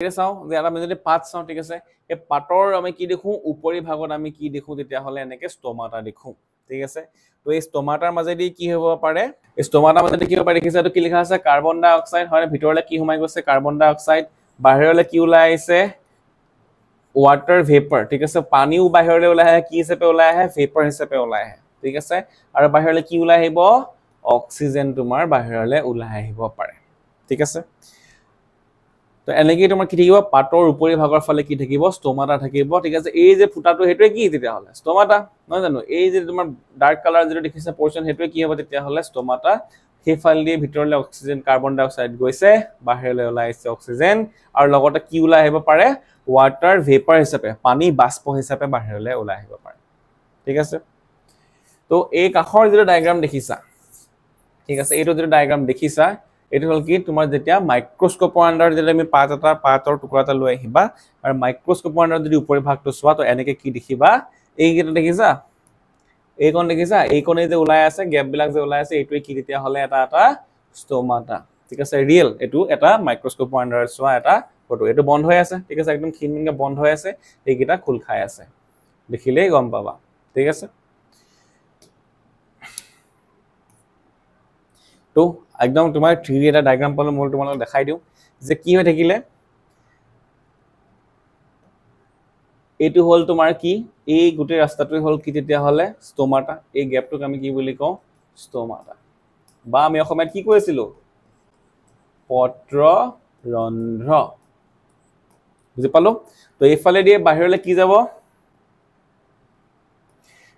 ঠিক চাও যে আমি যদি পাত চাও ঠিক আছে এই পাতৰ আমি কি দেখো উপৰি ভাগত আমি কি দেখো তেতিয়া হলে এনেকে ষ্টমাটা দেখো ঠিক আছে তো এই ষ্টমাটাৰ মাজেদি কি হ'ব পাৰে ষ্টমাটাৰ মাজেদি কি হ'ব পাৰে দেখিছা তো কি লিখা আছে কাৰ্বন ডাই অক্সাইড হয় ভিতৰলে কি সোমাই গৈছে কাৰ্বন ডাই অক্সাইড বাহিৰলে কি ওলাই আহিছে water vapor ঠিক আছে পানীও বাহিৰলে ওলাই আহে কি হিচাপে ওলাই আহে vapor হিচাপে ওলাই আহে ঠিক আছে আৰু বাহিৰলে কি ওলাই আহিব অক্সিজেন তোমাৰ বাহিৰলে ওলাই আহিব পাৰে ঠিক আছে তো এনেকৈ তোমাৰ কি থাকিব পাতৰ উপৰি ভাগৰ ফালে কি থাকিব ষ্টমাটা থাকিব ঠিক আছে এই যে ফুটাটো হেতুৱে কি তেতিয়া হলে ষ্টমাটা নহয় জানো এই যে তোমাৰ ডাৰ্ক কালাৰ যেটো দেখিছে পোৰশন হেতুৱে কি হ'ব তেতিয়া হলে ষ্টমাটা হেফাল দিয়ে ভিতৰলে অক্সিজেন কাৰ্বন ডাই অক্সাইড গৈছে বাহিৰলে ওলাইছে অক্সিজেন আৰু লগতে কি ওলাই আহিব পাৰে water vapor হিচাপে পানী বাষ্প হিচাপে বাহিৰলে ওলাই আহিব পাৰে ঠিক আছে তো এই কাখৰ যেটো ডায়াগ্ৰাম দেখিছা ঠিক আছে এইটো যেটো ডায়াগ্ৰাম দেখিছা এটো হল কি তোমাৰ যেতিয়া মাইক্ৰোস্কোপৰ আন্ডাৰ যদি আমি পাতৰ টুকুৰা এটা লৈ আহিবা আৰু মাইক্ৰোস্কোপৰ আন্ডাৰ যদি উপৰি ভাগটো চোৱা তো এনেকে কি দেখিবা এই গেটো দেখিছা এইকন দেখিছা এইকনে যে ওলাই আছে গ্যাপ বিলাক যে ওলাই আছে এইটোৱে কি তেতিয়া হলে এটা ষ্টমাটা ঠিক আছে ৰিয়েল এটো এটা মাইক্ৰোস্কোপৰ আন্ডাৰ চোৱা এটা ফটো এটো বন্ধ হৈ আছে ঠিক আছে একদম ক্ষীণমিনকে বন্ধ হৈ আছে এইকিটা খুল খাই আছে দেখিলেই গম পাবা ঠিক আছে তো একদম তোমাৰ 3D এটা ডায়াগ্ৰাম পালো মই তোমালোকক দেখাই দিও যে কি হৈ থাকিলে এটো হল তোমাৰ কি এই গুটে ৰাস্তাটো হল কি তেতিয়া হলে ষ্টমাটা এই গ্যাপটোক আমি কি বুলি কওঁ ষ্টমাটা বা আমি অসমত কি কৈছিলো পত্ৰৰন্ধ্ৰ বুজি পালো তো এইফালে দিয়ে বাহিৰলে কি যাব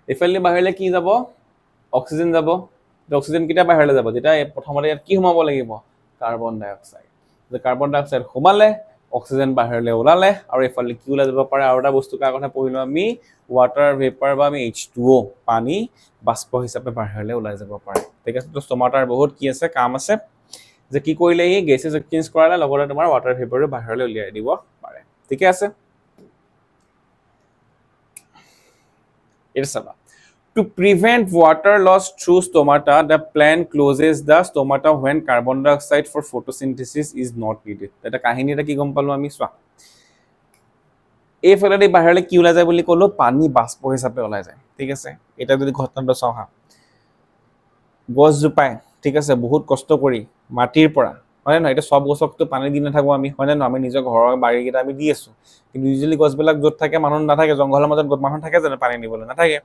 এইফালে বাহিৰলে কি যাব অক্সিজেন যাব অক্সিজেন কিটা বাহিৰলে যাব যেটা প্ৰথমতে ইয়াত কি সোমাব লাগিব কাৰ্বন ডাই অক্সাইড যে কাৰ্বন ডাই অক্সাইড সোমালে অক্সিজেন বাহিৰলে ওলালে আৰু এইফালে কি ওলাই যাব পাৰে আৰু এটা বস্তু কা কথা পঢ়িলো আমি water vapor বা আমি H2O পানী বাষ্প হিচাপে বাহিৰলে ওলাই যাব পাৰে ঠিক আছে তো ষ্টমাটাৰ বহুত কি আছে কাম আছে যে কি কৰিলে এই গেছেছ এক্সচেঞ্জ কৰালে লগতে তোমাৰ water vapor বাহিৰলে উলিয়াই দিব পাৰে ঠিক আছে এটা চাবা To prevent water loss through stomata, the plant closes the stomata when carbon dioxide for photosynthesis is not needed. Eta kahini eta ki gom palu ami swa. এই ফলতে বাহিৰলে কি ওলাই যায় বুলি কলো পানী বাষ্প হিচাপে ওলাই যায় ঠিক আছে এটা যদি ঘটনাটো চাও হা গছ জুপাই ঠিক আছে বহুত কষ্ট কৰি মাটিৰ পৰা হয় না এটা সব গছকটো পানী দি নাথাকো আমি হয় না আমি নিজৰ ঘৰৰ বাৰী গিটা আমি দি আছো কিন্তু ইউজুয়ালি গছবিলাক যত থাকে মানুহ নাথাকে জংগলৰ মাজত গছ মানুহ থাকে যেন পানী দিবলৈ নাথাকে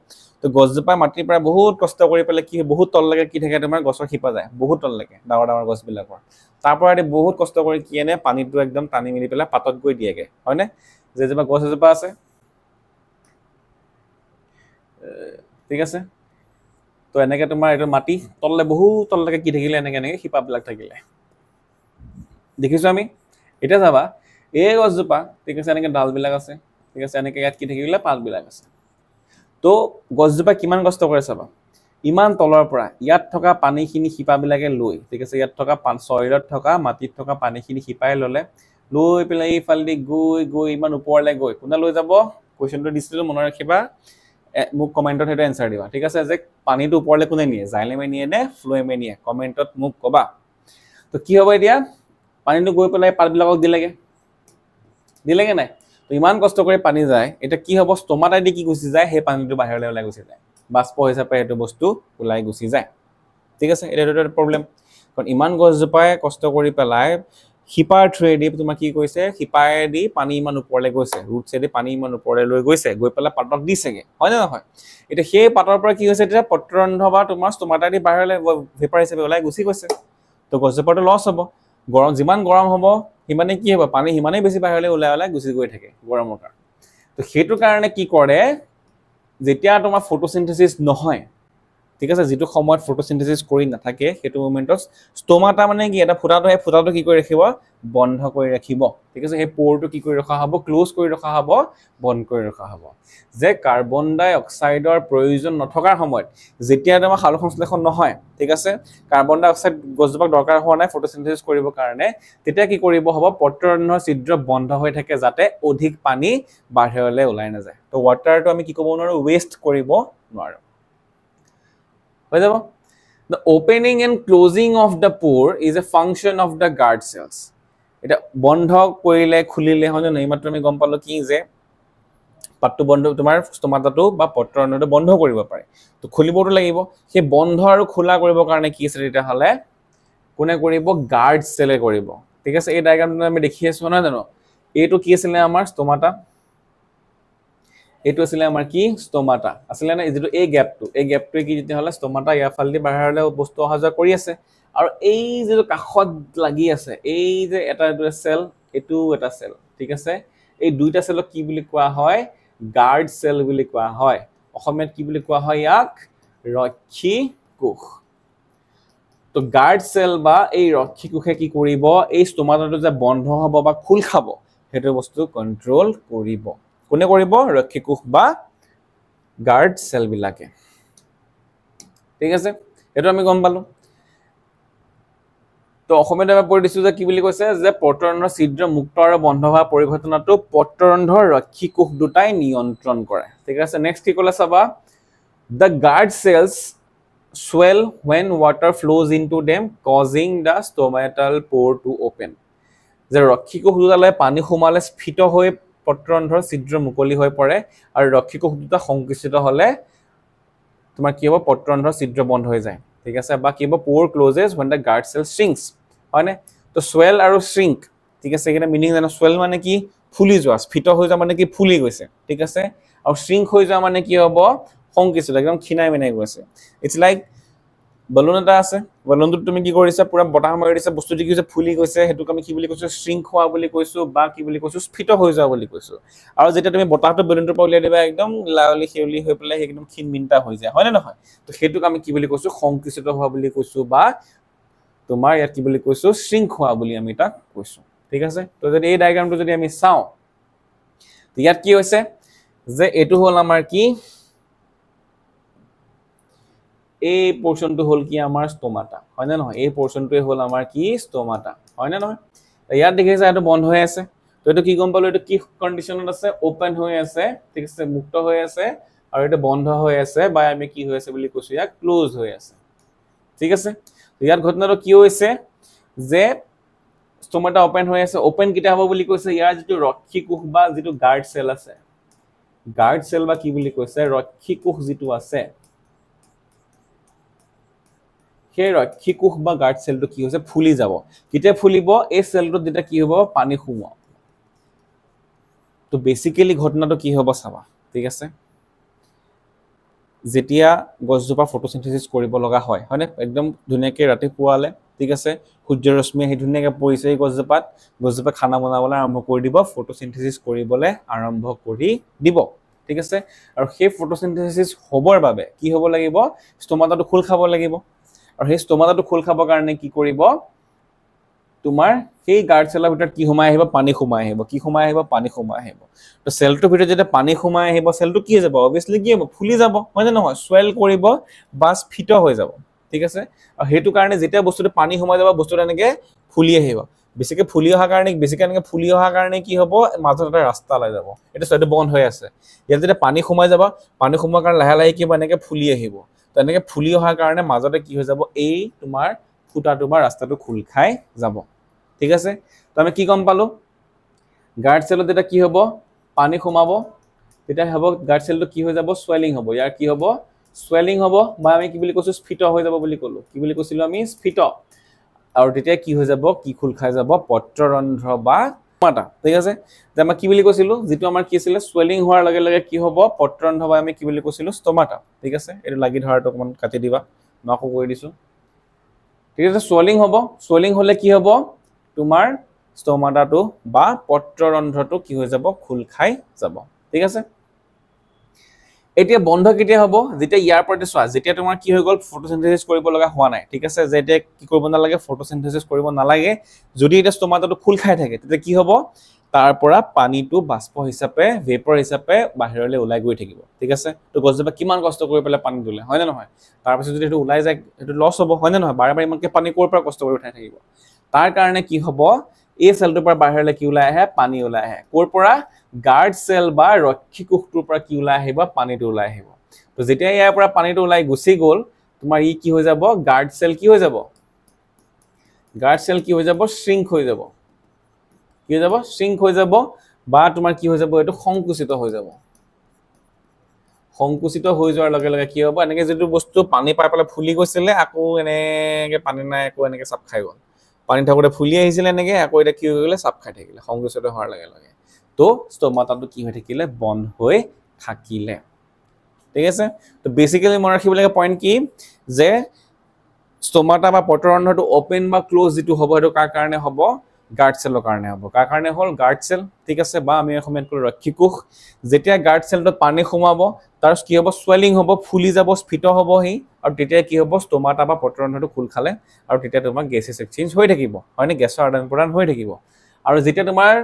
তো গছ জুপাই মাটিৰ পৰা বহুত কষ্ট কৰি পেলে কি বহুত তল লাগে কি থাকে তোমাৰ গছৰ শিপা যায় বহুত তল লাগে ডাঙৰ গছ বিলাকৰ তাৰ পৰা বহুত কষ্ট কৰি কি এনে পানীটো একদম টানি মিলি পেলে পাতত গৈ দিয়েগে হয় না যে যেবা গছ এজোপা আছে ঠিক আছে তো এনেকে তোমাৰ এটো মাটি তললে বহুত তললৈকে কি থাকিলে এনেকে শিপা বিলাক থাকিলে দেখিছো আমি এটা যাবা এই গছজোপা ঠিক আছে এনেকে ডাল বিলাক আছে ঠিক আছে এনেকে ইয়াত কি থাকিলে পাত বিলাক আছে তো গছজোপা কিমান কষ্ট কৰে চাবা ইমান তলৰ পৰা ইয়াত থকা পানীখিনি শিপা বিলাকে লৈ ঠিক আছে ইয়াত থকা সয়লত থকা মাটিত থকা পানীখিনি শিপাই ললে লৈ পেলাই এই ফালদি গৈ ইমান ওপৰলে গৈ কোনা লৈ যাব কোৱেশ্চনটো দিছিলো মনত ৰাখিবা মোক কমেন্টত হেটো আনসাৰ দিবা ঠিক আছে যে পানীটো ওপৰলে কোনে নিয়ে জাইলেমে নিয়ে নে ফ্লোএমে নিয়ে কমেন্টত মোক কবা তো কি হ'ব এতিয়া পানীটো গৈ পেলাই পাত বিলাকক দিলেগে নাই তো ইমান কষ্ট কৰি পানী যায় এটা কি হ'ব ষ্টমাটাই দি কি গুছি যায় হে পানীটো বাহিৰলে ওলাই গুছি যায় বাষ্প হিচাপে এটো বস্তু ওলাই গুছি যায় ঠিক আছে এটা প্ৰবলেম কাৰণ ইমান গছ জোপাই কষ্ট কৰি পেলাই শিপাৰ থ্ৰেডি তোমাৰ কি কৈছে শিপায়ে দি পানী ইমান ওপৰলে গৈছে ৰুটছে দি পানী ইমান ওপৰলে লৈ গৈছে গৈ পেলাই পাতক দিছেগে হয় না নহয় এটা সেই পাতৰ পৰা কি হৈছে এটা পত্ৰৰন্ধ্ৰ বা তোমাৰ ষ্টমাটা দি বাহিৰলে ভেপাৰ হিচাপে ওলাই গুছি গৈছে তো গছজোপাটো লছ হ'ব গৰম যিমান গৰম হ'ব হিমানে কি হ'ব পানী হিমানে বেছি বাহিৰলে ওলাই গুছি গৈ থাকে গৰমৰ কাৰণে তো হেতু কাৰণে কি কৰে যেতিয়া তোমাৰ ফটোসিনথেসিস নহয় ঠিক আছে যেটো সময়ত ফটোসিনথেসিস কৰি নাথাকে হেতু মোমেন্টত ষ্টমাটা মানে কি এটা ফুটাটো কি কৰি ৰাখিব বন্ধ কৰি ৰাখিব ঠিক আছে এই পোৰটো কি কৰি ৰখা হ'ব ক্লোজ কৰি ৰখা হ'ব বন্ধ কৰি ৰখা হ'ব যে কাৰ্বন ডাই অক্সাইডৰ প্ৰয়োজন নথকাৰ সময়ত যেতিয়া তোমাৰ সালোক সংশ্লেষণ নহয় ঠিক আছে কাৰ্বন ডাই অক্সাইড গছজোপাক দৰকাৰ হোৱা নাই ফটোসিনথেসিস কৰিবৰ কাৰণে তেতিয়া কি কৰিব হ'ব পত্ৰৰন্ধ্ৰ ছিদ্ৰ বন্ধ হৈ থাকে যাতে অধিক পানী বাহিৰলে ওলাই না যায় তো ওয়াটাৰটো আমি কি ক'ব নোৱাৰো ওয়েষ্ট কৰিব নোৱাৰো হৈ যাব the opening and closing of the pore is a function of the guard cells এটা বন্ধ কৰিলে খুলিলে হয় না এইমাত্ৰ আমি গম পালো কি যে পাতটো বন্ধ তোমাৰ ষ্টমাটাটো বা পত্ৰৰন্ধটো বন্ধ কৰিব পাৰে তো খুলিবটো লাগিব সেই বন্ধ আৰু খোলা কৰিবৰ কাৰণে কি আছে তেতিয়া হলে কোনে কৰিব গাৰ্ড সেলে কৰিব ঠিক আছে এই ডায়াগ্ৰামটো আমি দেখি আছো না জানো এইটো কি আছিল আমাৰ ষ্টমাটা এইটো আছিল আমাৰ কি ষ্টমাটা আছিল না যেটো এই গ্যাপটো কি যেতিয়া হলে ষ্টমাটা ইয়াৰ ফালদি বাহিৰলৈ বস্তু অহা যোৱা কৰি আছে আৰু এই যেটো কাখত লাগি আছে এই যে এটা সেল এটো এটা সেল ঠিক আছে এই দুইটা সেলক কি বুলি কোৱা হয় গাৰ্ড সেল বুলি কোৱা হয় অসমীয়াত কি বুলি কোৱা হয় ইয়াক ৰক্ষী কোষ তো গাৰ্ড সেল বা এই ৰক্ষী কোষে কি কৰিব এই ষ্টমাটাটো যে বন্ধ হ'ব বা খুল খাব হেতু বস্তু কন্ট্ৰোল কৰিব কোনে কৰিব ৰক্ষী কোষ বা গাৰ্ড সেল বিলাকে ঠিক আছে এটো আমি গম পালো তো অসমীয়াত আমি পঢ়ি দিছো যে কি বুলি কৈছে যে পত্ৰৰন্ধৰ ছিদ্ৰ মুক্ত আৰু বন্ধ হোৱা পৰিঘটনাটো পত্ৰৰন্ধৰ ৰক্ষী কোষ দুটাই নিয়ন্ত্ৰণ কৰে ঠিক আছে নেক্সট কি কলা চাবা the guard cells swell when water flows into them causing the stomatal pore to open যে ৰক্ষী কোষ দুটালৈ পানী সোমালে স্ফীত হৈ পত্ৰৰন্ধৰ ছিদ্ৰ মুকলি হৈ পৰে আৰু ৰক্ষী কোষ দুটা সংকুচিত হলে তোমাৰ কি হ'ব পত্ৰৰন্ধৰ ছিদ্ৰ বন্ধ হৈ যায় ঠিক আছে বা কি হ'ব pore closes when the guard cell shrinks হয়নে তো swell আৰু shrink ঠিক আছে এখানে মিনিং জানো swell মানে কি ফুলি যোৱা স্ফীত হৈ যোৱা মানে কি ফুলি গৈছে ঠিক আছে আৰু shrink হৈ যোৱা মানে কি হ'ব সংকুচিত একদম খিনাই মিনাই গৈছে ইটস লাইক balloon এটা আছে balloonটো তুমি কি কৰিছা পুৰা বতাহ মাৰি দিছা বস্তুটো কি হৈছে ফুলি গৈছে হেতুক আমি কি বুলি কৈছো shrink হোৱা বুলি কৈছো বা কি বুলি কৈছো স্ফীত হৈ যোৱা বুলি কৈছো আৰু যেতিয়া তুমি বতাহটো balloonটোৰ পৰা উলিয়াই দিবা একদম লাউলি খেউলি হৈ পেলাই একদম খিন মিনটা হৈ যায় হয় না নহয় তো হেতুক আমি কি বুলি কৈছো সংকুচিত হোৱা বুলি কৈছো বা তোমাৰ ইয়াত কি বুলি কৈছো shrink হোৱা বুলি আমি তাক কৈছো ঠিক আছে তো যদি এই ডায়াগ্ৰামটো যদি আমি চাও তো ইয়াত কি হৈছে যে এটো হল আমাৰ কি এই পোৰশনটো হল কি আমাৰ ষ্টমাটা হয় না নহয় এই পোৰশনটোই হল আমাৰ কি ষ্টমাটা হয় না নহয় ইয়াত দেখিছা এটো বন্ধ হৈ আছে তো এটো কি গম পালো এটো কি কন্ডিশনত আছে ওপেন হৈ আছে ঠিক আছে মুক্ত হৈ আছে আৰু এটো বন্ধ হৈ আছে বা আমি কি হৈ আছে বুলি কৈছো ইয়া ক্লোজ হৈ আছে ঠিক আছে তো ইয়াত ঘটনাটো কি হৈছে যে ষ্টমাটা ওপেন হৈ আছে ওপেন কিটা হ'ব বুলি কৈছে ইয়াৰ যেটো ৰক্ষী কোষ বা যেটো গাৰ্ড সেল আছে গাৰ্ড সেল বা কি বুলি কৈছে ৰক্ষী কোষ যেটো আছে সেই ৰক্ষী কোষ বা গাৰ্ড সেলটো কি হৈছে ফুলি যাব কিতে ফুলিব এই সেলটো যেটা কি হ'ব পানী খুমা তো বেসিক্যালি ঘটনাটো কি হ'ব চাবা ঠিক আছে যেতিয়া গছজোপা ফটোসিনথেসিস কৰিব লগা হয় হয়নে একদম ধুনিয়াকে ৰাতি পুৱালে ঠিক আছে সূৰ্যৰ ৰশ্মি হে ধুনিয়াকে পৰিছে এই গছজোপা খানা বনাবলৈ আৰম্ভ কৰি দিব ফটোসিনথেসিস কৰিবলৈ আৰম্ভ কৰি দিব ঠিক আছে আৰু সেই ফটোসিনথেসিস হ'বৰ বাবে কি হ'ব লাগিব ষ্টমাটাটো খোল খাব লাগিব আৰু সেই ষ্টমাটাটো খোল খাবৰ কাৰণে কি কৰিব তোমাৰ সেই গাৰ্ড সেলৰ ভিতৰত কি সোমাই আহিব পানী সোমাই আহিব কি সোমাই আহিব পানী সোমাই আহিব তো সেলটোৰ ভিতৰত যেতিয়া পানী সোমাই আহিব সেলটো কি হৈ যাব অবিয়াসলি কি হ'ব ফুলি যাব হয় না নহয় সোয়েল কৰিব বা স্ফীত হৈ যাব ঠিক আছে আৰু হেতু কাৰণে যেতিয়া বস্তুটো পানী সোমাই যাব বস্তুটো এনেকে ফুলি আহিব বেছিকে ফুলি অহা কাৰণে কি হ'ব মাজত এটা ৰাস্তা লাই যাব এটা সৈতে বন্ধ হৈ আছে ইয়াত যেতিয়া পানী সোমাই যাব পানী সোমোৱাৰ কাৰণে লাহে লাহে কি এনেকে ফুলি আহিব তো এনেকে ফুলি অহাৰ কাৰণে মাজতে কি হৈ যাব এই তোমাৰ ফুটাটো বা ৰাস্তাটো খুল খাই যাব ঠিক আছে তো আমি কি গম পালো গাৰ্ড সেলত এটা কি হ'ব পানী সোমাব তেতিয়া হ'ব গাৰ্ড সেলটো কি হৈ যাব সোয়েলিং হ'ব ইয়াৰ কি হ'ব সোয়েলিং হ'ব বা আমি কি বুলি কৈছো স্ফীত হৈ যাব বুলি কলো কি বুলি কৈছিলো আমি স্ফীত আৰু তেতিয়া কি হৈ যাব কি খুল খাই যাব পত্ৰৰন্ধ্ৰ বা ষ্টমাটা ঠিক আছে যে আমি কি বুলি কৈছিলো যেটো আমাৰ কি আছিল সোয়েলিং হোৱাৰ লগে লগে কি হ'ব পত্ৰৰন্ধ্ৰ বা আমি কি বুলি কৈছিলো ষ্টমাটা ঠিক আছে এটো লাগি ধৰাটো অকমান কাটি দিবা মাকো কৰি দিছো ঠিক আছে সোয়েলিং হলে কি হ'ব তোমাৰ ষ্টমাটাটো বা পত্ৰৰন্ধ্ৰটো কি হৈ যাব খুল খাই যাব ঠিক আছে এতিয়া বন্ধ কেতিয়া হ'ব যেতিয়া ইয়াৰ পৰতে চোৱা যেতিয়া তোমাৰ কি হৈ গল ফটোসিনথেসিস কৰিব লগা হোৱা নাই ঠিক আছে যে এতিয়া কি কৰিব নালাগে ফটোসিনথেসিস কৰিব নালাগে যদি এটা ষ্টমাটাটো খুল খাই থাকে তেতিয়া কি হ'ব তাৰ পৰা পানীটো বাষ্প হিচাপে ভেপৰ হিচাপে বাহিৰলৈ ওলাই গৈ থাকিব ঠিক আছে তো গছজোপা কিমান কষ্ট কৰি পেলাই পানী দিলে হয় না নহয় তাৰ পিছত যদি এটো ওলাই যায় এটো লস হ'ব হয় না নহয় বাৰে বাৰে ইমানকে পানী কোৰ পৰা কষ্ট কৰি উঠাই থাকিব তাৰ কাৰণে কি হ'ব এই সেলটোৰ পৰা বাহিৰলৈ কি ওলাই আহে পানী ওলাই আহে কোৰ পৰা গাৰ্ড সেল বা ৰক্ষী কোষটোৰ পৰা কি ওলাই আহিব পানীটো ওলাই আহিব তো যেতিয়া ইয়াৰ পৰা পানীটো ওলাই গুছি গল তোমাৰ ই কি হৈ যাব গাৰ্ড সেল কি হৈ যাব shrink হৈ যাব কি হৈ যাব শ্ৰিংক হৈ যাব বা তোমাৰ কি হৈ যাব এইটো সংকুচিত হৈ যাব সংকুচিত হৈ যোৱাৰ লগে লগে কি হ'ব এনেকে যেটো বস্তু পানী পাই পেলাই ফুলি গৈছিলে আকৌ এনেকে পানী নাই আকৌ এনেকে চাপ খাই গ'ল পানী থাকোতে ফুলি আহিছিল এনেকে আকৌ এটা কি হৈ গ'লে চাপ খাই থাকিলে সংকুচিত হোৱাৰ লগে লগে তো ষ্টমাটাটো কি হৈ থাকিলে বন্ধ হৈ থাকিলে ঠিক আছে তো বেসিক্যালি মনে ৰাখিব লাগে পইণ্ট কি যে ষ্টমাটা বা পত্ৰৰন্ধ্ৰটো ওপেন বা ক্লোজ যেটো হ'ব এটো কাৰ কাৰণে হ'ব গাৰ্ড সেলৰ কাৰণে হ'ব কাৰ কাৰণে হ'ল গাৰ্ড সেল ঠিক আছে বা আমি অসমীয়াত কওঁ ৰক্ষীকোষ যেতিয়া গাৰ্ড সেলটো পানী সোমাব তাৰ কি হ'ব সোয়েলিং হ'ব ফুলি যাব স্ফীত হ'ব হি আৰু তেতিয়া কি হ'ব ষ্টমাটা বা পত্ৰৰন্ধ্ৰটো খুল খালে আৰু তেতিয়া তোমাৰ গেছেছ এক্সচেঞ্জ হৈ থাকিব হয়নে গেছৰ আদান প্ৰদান হৈ থাকিব আৰু যেতিয়া তোমাৰ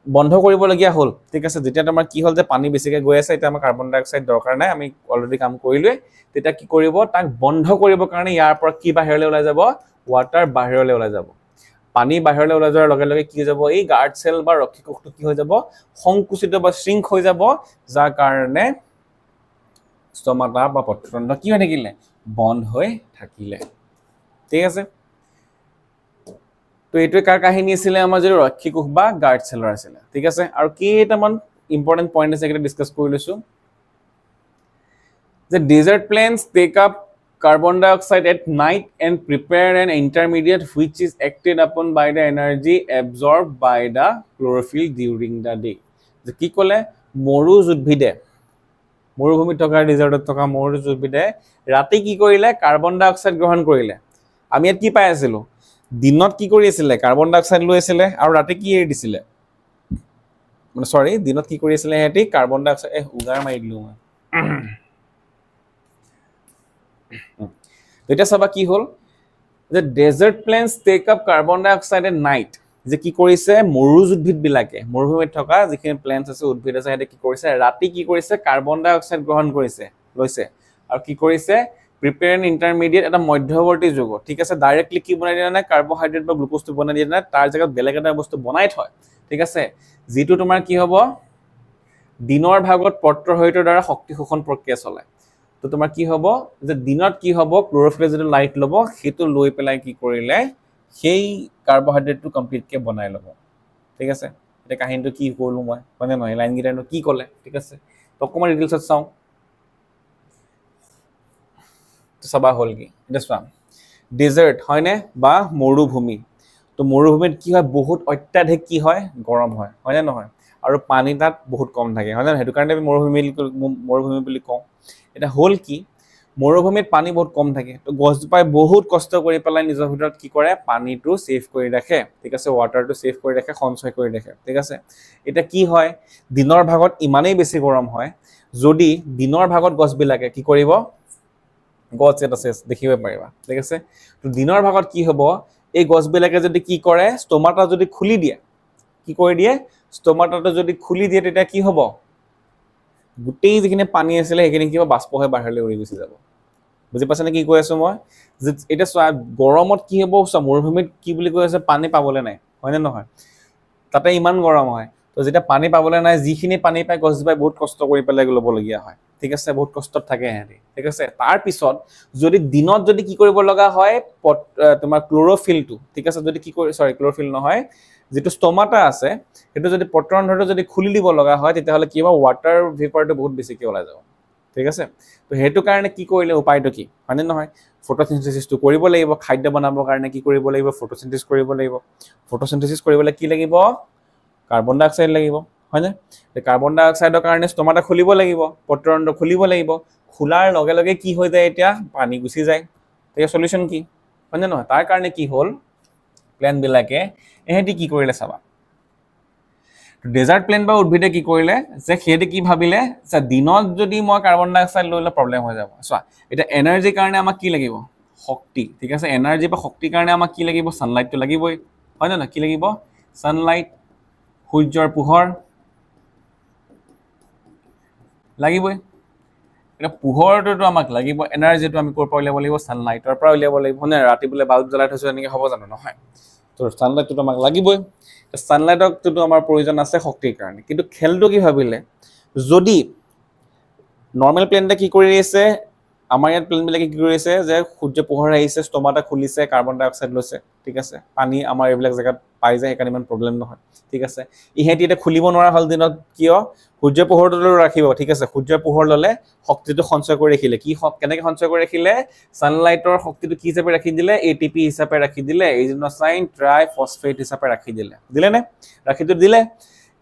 বন্ধ কৰিব লগিয়া হ'ল ঠিক আছে যেতিয়া তোমাৰ কি হ'ল যে পানী বেছিকে গৈ আছে এটা আমাৰ কাৰ্বন ডাই অক্সাইড দৰকাৰ নাই আমি অলৰেডি কাম কৰিলে তেতিয়া কি কৰিব তাক বন্ধ কৰিব কাৰণে ইয়াৰ পৰা কি বাহিৰলৈ ওলাই যাব ওয়াটাৰ বাহিৰলৈ ওলাই যাব পানী বাহিৰলৈ ওলাই যোৱাৰ লগে লগে কি যাব এই গাৰ্ড সেল বা ৰক্ষীকোষটো কি হৈ যাব সংকুচিত বা শ্ৰিংক হৈ যাব যাৰ কাৰণে ষ্টমাটা বা পত্ৰৰন্ধ্ৰ কি হৈ থাকিলে বন্ধ হৈ থাকিলে ঠিক আছে তো এইটো কাৰ কাহিনী আছিল আমাৰ যে ৰক্ষীকোষ বা গাৰ্ড সেলৰ আছিল ঠিক আছে আৰু কেইটামান ইম্পৰ্টেন্ট পইণ্ট আছে এটা ডিসকাস কৰি লৈছো যে desert plants take up carbon dioxide at night and prepare an intermediate which is acted upon by the energy absorbed by the chlorophyll during the day যে কি কলে মৰুজ উদ্ভিদে মৰুভূমিত থকা ডেজাৰ্টত থকা মৰুজ উদ্ভিদে ৰাতি কি কৰিলে কাৰ্বন ডাই অক্সাইড গ্ৰহণ কৰিলে আমি ইয়াত কি পাই আছিলো দিনত কি কৰি আছিল কাৰ্বন ডাই অক্সাইড লৈ আছিল আৰু ৰাতি কি এৰি দিছিল মানে সৰি দিনত কি কৰি আছিল হেতি কাৰ্বন ডাই অক্সাইড উগাৰ মাৰি দিলো মই এটা সবা কি হল যে desert plants take up carbon dioxide at night যে কি কৰিছে মৰুজ উদ্ভিদ বিলাকে মৰুভূমিত থকা যিখিনি প্লেন্টস আছে উদ্ভিদ আছে হেতে কি কৰিছে ৰাতি কি কৰিছে কাৰ্বন ডাই অক্সাইড গ্ৰহণ কৰিছে লৈছে আৰু কি কৰিছে প্ৰিপেয়াৰ এন ইন্টাৰমিডিয়েট এটা মধ্যৱৰ্তী যুগ ঠিক আছে ডাইৰেক্টলি কি বনাই দিয়া নাই কাৰ্বোহাইড্ৰেট বা গ্লুকোজটো বনাই দিয়া নাই তাৰ জায়গাত বেলেগ এটা বস্তু বনাই থয় ঠিক আছে যেটো তোমাৰ কি হ'ব দিনৰ ভাগত পত্ৰহৰিতৰ দ্বাৰা শক্তি শোষণ প্ৰক্ৰিয়া চলায় তো তোমাৰ কি হ'ব যে দিনত কি হ'ব ক্লোৰোফিল যেটো লাইট লব হেতু লৈ পেলাই কি কৰিলে সেই কাৰ্বোহাইড্ৰেটটো কমপ্লিট কে বনাই লব ঠিক আছে এটা কাহিনীটো কি কৰিলো মই মানে নহয় লাইন গিটাৰনো কি ক'লে ঠিক আছে তো অকমান ডিটেইলছত চাও তো সবা হল কি এটা চাম ডেজার্ট হয়নে বা মৰুভূমি তো মৰুভূমিত কি হয় বহুত অত্যাধিক কি হয় গৰম হয় হয়নে নহয় আৰু পানী তাত বহুত কম থাকে হয় না হেতু কাৰণে আমি মৰুভূমি বুলি কওঁ এটা হল কি মৰুভূমিত পানী বহুত কম থাকে তো গছজোপাই বহুত কষ্ট কৰি পেলাই নিজৰ ভিতৰত কি কৰে পানীটো সেভ কৰি ৰাখে ঠিক আছে ওয়াটাৰটো সেভ কৰি ৰাখে সঞ্চয় কৰি ৰাখে ঠিক আছে এটা কি হয় দিনৰ ভাগত ইমানেই বেছি গৰম হয় যদি দিনৰ ভাগত গছ বিলাকে কি কৰিব গছ এটা আছে দেখিব পাৰিবা ঠিক আছে তো দিনৰ ভাগত কি হ'ব এই গছ বিলাকে যদি কি কৰে ষ্টমাটা যদি খুলি দিয়ে কি কৰি দিয়ে ষ্টমাটাটো যদি খুলি দিয়ে তেতিয়া কি হ'ব গুটেই যিখিনি পানী আছিল হেখিনি কিবা বাষ্প হৈ বাহিৰলৈ উৰি গুচি যাব বুজি পাছনে কি কৈ আছো মই যে এটা গৰমত কি হ'ব মৰুভূমিত কি বুলি কৈ আছে পানী পাবলে নাই হয়নে নহয় তাতে ইমান গৰম হয় তো যেটা পানী পাবলে নাই যিখিনি পানী পাই গছজোপাই বহুত কষ্ট কৰি পেলাই ল'ব লগিয়া হয় ঠিক আছে বহুত কষ্টত থাকে হেতি ঠিক আছে তাৰ পিছত যদি দিনত যদি কি কৰিব লগা হয় তোমাৰ ক্লোৰোফিলটো ঠিক আছে যদি কি কৰি সৰি ক্লোৰোফিল নহয় যেটো ষ্টমাটা আছে হেতু যদি পত্ৰৰন্ধ্ৰটো যদি খুলি দিব লগা হয় তেতিয়া হলে কি হ'ব ওয়াটাৰ ভেপাৰটো বহুত বেছিকৈ ওলাই যাব ঠিক আছে তো হেতু কাৰণে কি কৰিলে উপায়টো কি হয়নে নহয় ফটোসিনথেসিসটো কৰিব লাগিব খাদ্য বনাবৰ কাৰণে কি কৰিব লাগিব ফটোসিনথেসিস কৰিব লাগিব ফটোসিনথেসিস কৰিবলৈ কি লাগিব কাৰ্বন ডাই অক্সাইড লাগিব হয়নে কাৰ্বন ডাই অক্সাইডৰ কাৰণে ষ্টমাটা খুলিব লাগিব পত্ৰৰন্ধ্ৰ খুলিব লাগিব খোলাৰ লগে লগে কি হৈ যায় এতিয়া পানী গুচি যায় তেতিয়া সলিউশন কি হয়নে নহয় তাৰ কাৰণে কি হ'ল প্লেন বিলাকে এহেতি কি কৰিলে চাবা ডেজাৰ্ট প্লেন বা উদ্ভিদে কি কৰিলে যে হেতে কি ভাবিলে যে দিনত যদি মই কাৰ্বন ডাই অক্সাইড লইলে প্ৰবলেম হৈ যাব চোৱা এটা এনাৰ্জি কাৰণে আমাক কি লাগিব শক্তি ঠিক আছে এনাৰ্জি বা শক্তিৰ কাৰণে আমাক কি লাগিব সানলাইটটো লাগিবই হয় না কি লাগিব সানলাইট সূৰ্যৰ পোহৰ লাগিবই এটা পোহৰটো আমাক লাগিব এনাৰ্জিটো আমি কৰ পৰা উলিয়াব লাগিব সানলাইটৰ পৰা উলিয়াব লাগিব মানে ৰাতি বলে বাল্ব জ্বলাই থৈছো এনেকে হ'ব জানো নহয় তো সানলাইটটো আমাক লাগিবই সানলাইটটো আমাৰ প্ৰয়োজন আছে শক্তিৰ কাৰণে কিন্তু খেলটো কি ভাবিলে যদি নৰমাল প্লেনটা কি কৰি আছে আমাৰ ইয়াত প্লেনবিলাকে কি কৰিছে যে সূৰ্য পোহৰ আহিছে ষ্টমাটা খুলিছে কাৰ্বন ডাই অক্সাইড লৈছে ঠিক আছে পানী আমাৰ এইবিলাক জেগাত পাই যায় সেইকাৰণে ইমান প্ৰব্লেম নহয় ঠিক আছে ইহেঁতি এতিয়া খুলিব নোৱাৰা হ'ল দিনত কিয় সূৰ্য পোহৰটো ৰাখিব ঠিক আছে সূৰ্য পোহৰ ল'লে শক্তিটো সঞ্চয় কৰি ৰাখিলে কি কেনেকৈ সঞ্চয় কৰি ৰাখিলে ছানলাইটৰ শক্তিটো কি হিচাপে ৰাখি দিলে এটিপি হিচাপে ৰাখি দিলে ইজিনোচাইন ট্ৰাইফছফেট হিচাপে ৰাখি দিলে ৰাখিটো দিলে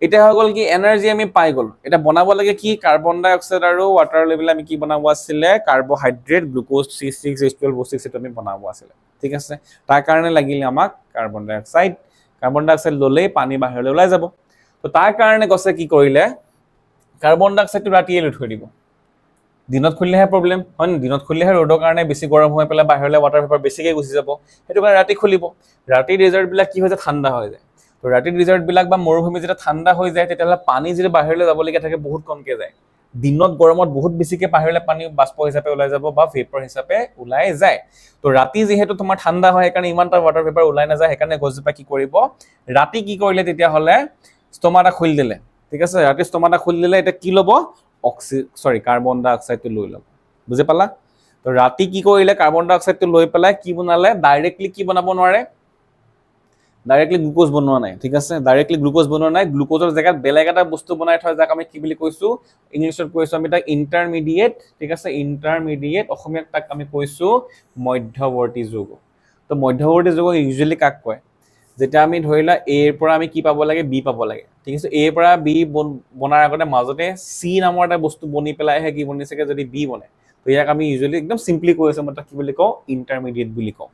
এটা হৈ গ'ল কি এনাৰ্জি আমি পাই গ'ল এটা বনাব লাগে কি কাৰ্বন ডাই অক্সাইড আৰু ৱাটাৰ লেভেল আমি কি বনাব আছিলে কাৰ্বহাইড্ৰেট গ্লুকোজ C6H12O6 এটো আমি বনাব আছিলে ঠিক আছে তাৰ কাৰণে লাগিলে আমাক কাৰ্বন ডাই অক্সাইড ল'লে পানী বাহিৰলৈ ওলাই যাব তো তাৰ কাৰণে গছে কি কৰিলে কাৰ্বন ডাই অক্সাইডটো ৰাতিয়ে লৈ থৈ দিব দিনত খুলিলেহে প্ৰব্লেম হয় দিনত খুলিলেহে ৰ'দৰ কাৰণে বেছি গৰম হৈ পেলাই বাহিৰলৈ ৱাটাৰ ভেপাৰ বেছিকৈ গুচি যাব সেইটো কাৰণে ৰাতি খুলিব ৰাতি ডেজাৰ্টবিলাক কি হৈ যায় ঠাণ্ডা হৈ যায় তো ৰাতি ডেজাৰ্টবিলাক বা মৰুভূমি যেতিয়া ঠাণ্ডা হৈ যায় তেতিয়াহ'লে পানী যদি বাহিৰলৈ যাবলগীয়া থাকে বহুত কমকৈ যায় দিনত গৰমত বহুত বেছিকৈ বাহিৰলৈ পানী বাষ্প হিচাপে ওলাই যাব বা ভেপাৰ হিচাপে ওলাই যায় তো ৰাতি যিহেতু তোমাৰ ঠাণ্ডা হয় সেইকাৰণে ইমান এটা ৱাটাৰ ভেপাৰ ওলাই নাযায় সেইকাৰণে গছজোপা কি কৰিব ৰাতি কি কৰিলে তেতিয়াহ'লে ষ্টমাটা খুলি দিলে ঠিক আছে ৰাতি ষ্টমাটা খুলি দিলে এটা কি ল'ব কাৰ্বন ডাই অক্সাইডটো লৈ ল'ব বুজি পালা তো ৰাতি কি কৰিলে কাৰ্বন ডাই অক্সাইডটো লৈ পেলাই কি বনালে ডাইৰেক্টলি কি বনাব নোৱাৰে ডাইৰেক্টলি গ্লুকোজ বনোৱা নাই ঠিক আছে ডাইৰেক্টলি গ্লুকোজ বনোৱা নাই গ্লুকোজৰ জেগাত বেলেগ এটা বস্তু বনাই থয় যাক আমি কি বুলি কৈছো ইংলিছত কৈছো আমি তাক ইন্টাৰমিডিয়েট ঠিক আছে ইন্টাৰমিডিয়েট অসমীয়াত তাক আমি কৈছো মধ্যৱৰ্তী যৌগ তো মধ্যৱৰ্তী যৌগ ইউজুৱেলি কাক কয় যেতিয়া আমি ধৰিলা এ ৰ পৰা আমি কি পাব লাগে বি পাব লাগে ঠিক আছে এ ৰ পৰা বি বনাৰ আগতে মাজতে সি নামৰ এটা বস্তু বনি পেলাইহে কি বনিছেগে যদি বি বনে তো ইয়াক আমি ইউজুৱেলি একদম সিম্পলি কৈ আছো মই তাক কি বুলি কওঁ ইন্টাৰমিডিয়েট বুলি কওঁ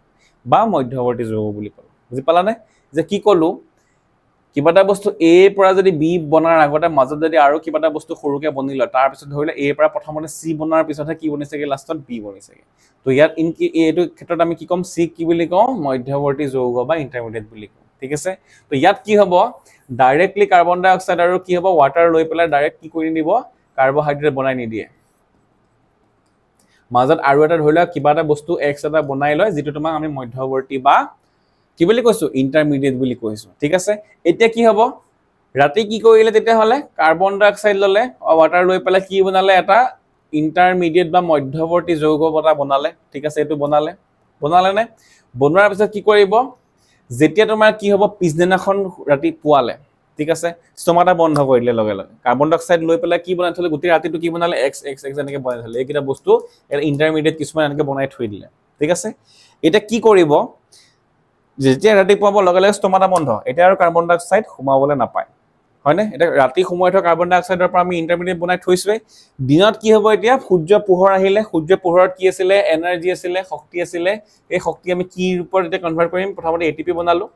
বা মধ্যৱৰ্তী যৌগ বুলি কওঁ বুজি পালানে যে কি কলো কিবা এটা বস্তু এ ৰ পৰা যদি বি বনাৰ আগতে মাজত যদি আৰু কিবা এটা বস্তু সৰুকে বনি লয় তাৰ পিছত ধৰিলে এ ৰ পৰা প্ৰথমতে সি বনাৰ পিছতহে কি বনিছেগে লাষ্টত বি বনিছেগে তো ইয়াত এইটো ক্ষেত্ৰত আমি কি ক'ম সি কি বুলি কওঁ মধ্যৱৰ্তী যৌগ বা ইন্টাৰমিডিয়েট বুলি কওঁ ঠিক আছে তো ইয়াত কি হ'ব ডাইৰেক্টলি কাৰ্বন ডাই অক্সাইড আৰু কি হ'ব ৱাটাৰ লৈ পেলাই ডাইৰেক্ট কি কৰি নিব কাৰ্বহাইড্ৰেট বনাই নিদিয়ে মাজত আৰু এটা ধৰিলা কিবা এটা বস্তু এক্স এটা বনাই লয় যেটো তোমাক আমি মধ্যৱৰ্তী বা কি বুলি কৈছো ইন্টাৰমিডিয়েট বুলি কৈছো ঠিক আছে এতিয়া কি হ'ব ৰাতি কি কৰিলে তেতিয়া হলে কাৰ্বন ডাই অক্সাইড ললে ৱাটাৰ লৈ পেলাই কি বনালে এটা ইন্টাৰমিডিয়েট বা মধ্যৱৰ্তী যৌগ এটা বনালে ঠিক আছে এটো বনালে নে বনোৱাৰ পিছত কি কৰিব যেতিয়া তোমাৰ কি হ'ব পিছদিনাখন ৰাতি পুৱালে ঠিক আছে ষ্টমাটা বন্ধ কৰি দিলে লগে লগে কাৰ্বন ডাই অক্সাইড লৈ পেলাই কি বনাই থলে গোটেই ৰাতিটো কি বনালে x এনেকৈ বনাই থলে এইকেইটা বস্তু ইন্টাৰমিডিয়েট কিছুমান এনেকৈ বনাই থৈ দিলে ঠিক আছে এটা কি কৰিব যেতিয়া ৰাতি পুৱাব লগে লগে ষ্টমাটা বন্ধ এতিয়া আৰু কাৰ্বন ডাই অক্সাইড সোমাবলৈ নাপায় হয়নে এটা ৰাতি সময় থ কাৰ্বন ডাই অক্সাইডৰ পৰা আমি ইন্টাৰমিডিয়েট বনাই থৈছোৱে দিনত কি হ'ব এতিয়া সূৰ্য পোহৰ আহিলে সূৰ্য পোহৰত কি আছিলে এনাৰ্জি আছিলে শক্তি আছিলে এই শক্তি আমি কি ৰূপত এতিয়া কনভাৰ্ট কৰিম প্ৰথমতে এটিপি বনালো